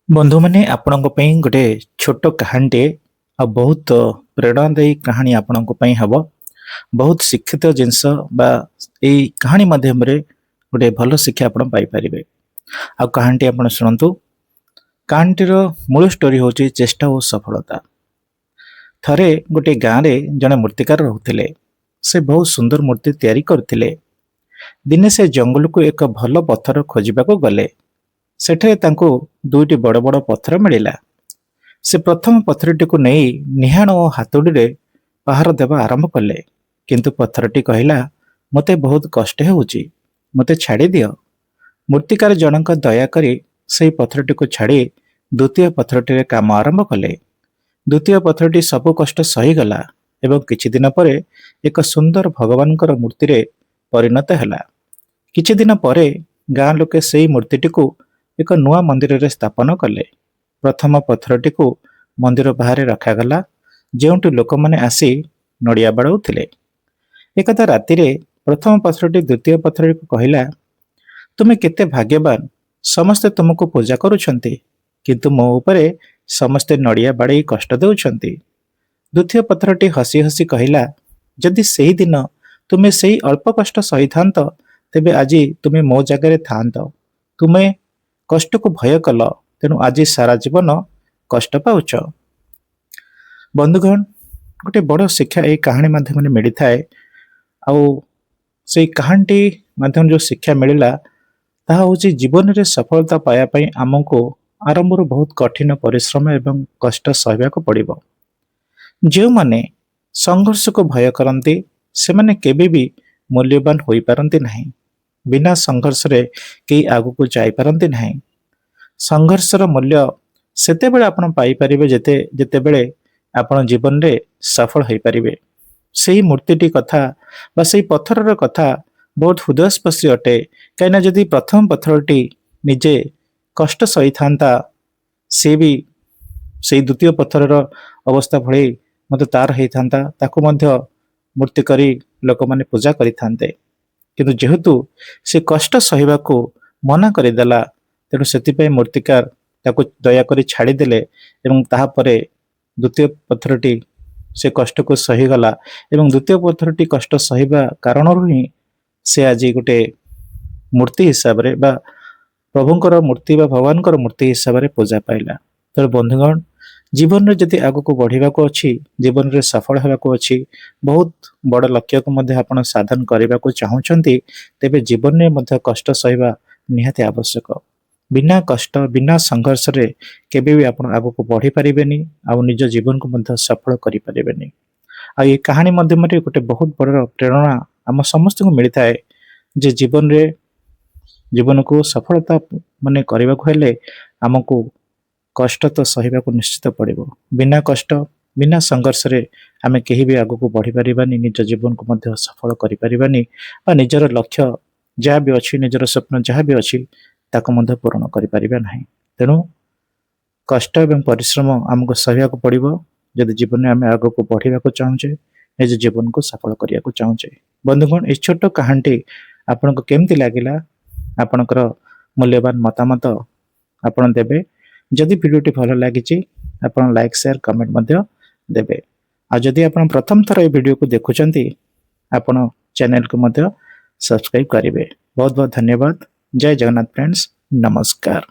बंधु मैंने आपण गोटे छोट कहानीटे आ बहुत प्रेरणादायी कहानी आपण हम बहुत शिक्षित जिनस कहानी माध्यम गोटे भल शिक्षा आप पाइपर आ कहानी आप शुणु। कहानीटीर मूल स्टोरी हूँ चेष्टा और सफलता। थरे गोटे गाँव में जड़े मूर्तिकार रोते से बहुत सुंदर मूर्ति तैयारी करते। दिने से जंगल को एक भल पत्थर खोजा गले। सेठे तांको दुईटी बड़ बड़ पत्थर मिलिला। से प्रथम पत्थरटी को नहीं निहाण और हातुड़ी पहार देवा आरंभ कले, किंतु पत्थरटी कहला मते बहुत कष्ट होउची, मते छाड़ी दियो। मूर्तिकार जनक दया करी से पत्थरटी को छाड़ी द्वितीय पत्थरटी काम आरंभ कले। द्वितीय पत्थरटी सबु कष्ट सहीगला एवं किछि दिन परे एक सुंदर भगवानकर मूर्ति रे परिणत हैला। किछि दिन परे गाँ लोके सेई मूर्तिटी को एक नुआ मंदिर रे स्थापन कले। प्रथम पत्थरटी को मंदिर बाहर रखागला, जोंटू लोक माने आसी नड़िया बाड़ाउथिले। एकदा राति रे प्रथम पत्थरटी द्वितीय पत्थर को कहला, तुमे केते भाग्यवान, समस्ते तुमको पूजा करुछंती, किंतु मो उपरे समस्ते नड़िया बाड़े कष्ट देउछंती। द्वितीय पत्थरटी हसी हसी कहला, जदि सेही दिन तुमे सेही अल्प कष्ट सही थांत, तेबे आजी तुमे मो जगह थांत। तुमे कष्ट को भय कल, तेणु आज सारा जीवन कष्ट पाउछ। बंधुगण, गोटे बड़ शिक्षा ये कहानी माध्यम मिली थाए। से कहानी माध्यम जो शिक्षा मिलला ताहा होची जीवन रे सफलता पाया पई आमको आरंभ बहुत कठिन परिश्रम एवं कष्ट सहबा को पड़िबो। जो माने संघर्ष को भय करंती से माने केबे भी मूल्यवान होई पारंती नहीं। बिना संघर्ष रे कई आगु को जाई पारंती नहीं। संघर्षर मूल्य सेते बेले आपण पाई परिबे जेते बेले आपण जीवन रे सफल होई परिबे। सेही मूर्तिटी कथा बा सेही पत्थरर कथा बहुत हृदयस्पर्शी अटे। कहीं जदि प्रथम पत्थरटी निजे कष्ट सही थांता, से भी सेही द्वितीय पत्थरर अवस्था भली मते तार हेई थांता, ताको मध्य मूर्ति करी लोक माने पूजा करि थांते। किंतु जेहेतु से कष्ट सहिबा को मना करिदेला, तेणु से मूर्तिकार ताको दयाकोरी छाड़ीदेले एवं ताहापरे द्वितीय पत्थरटी से कष्ट को सहीगला एवं द्वितीय पत्थरटी कष्ट सहिबा कारण ही से आज गोटे मूर्ति हिसाब रे बा प्रभुंकर मूर्ति बा भगवानकर मूर्ति हिसाब रे पूजा पाइला। तो बंधुगण, जीवन रे जदि आगु को बढ़िबा को अछि, जीवन रे सफल हेबा को अछि, बहुत बड़ लक्ष्य को मध्ये आपण साधन करिबा को चाहुचंती, तेबे जीवन रे मध्ये कष्ट सहिबा निहाती आवश्यक। बिना कष्ट बिना संघर्ष रे केबे भी आपण आगु को बढ़ी परिबेनी आ निज जीवन को मध्ये सफल करि परिबेनी। आ ये कहानी माध्यम रे गोटे बहुत बड़ प्रेरणा आम समस्त को मिलता है जे जीवन रे जीवन को सफलता माने करबा को हेले हमको कष्ट तो सहिबा को निश्चित पड़िबो। बिना कष्ट बिना संघर्ष रे आमे केही भी आगु को बढ़ी परिबानी, निज जीवन को मध्ये सफल करि परिबानी आ निजर लक्ष्य जहाँ भी अच्छी निजर स्वप्न जहाँ भी अच्छी ताको मध्ये पूर्ण करि परिबा नाही। तेणु कष्ट एवं परिश्रम आमको सहिया को पड़िबो जदि जीवन में आमे आगु को बढ़िबा को चाहूचे, निज जीवन को सफल करिया को चाहूचे। बंधुगण, इस छोट कहानी आपनको केमती लागिला, आपनकर मूल्यवान मतामत आपण देबे। जदि वीडियोटी भल लागिची आपण लाइक शेयर कमेंट मध्य देबे। आ जदि आपण प्रथम थर ए वीडियो को देखुचंती, आपण चैनल को मध्य सब्सक्राइब करिवे। बहुत बहुत धन्यवाद। जय जगन्नाथ फ्रेंड्स, नमस्कार।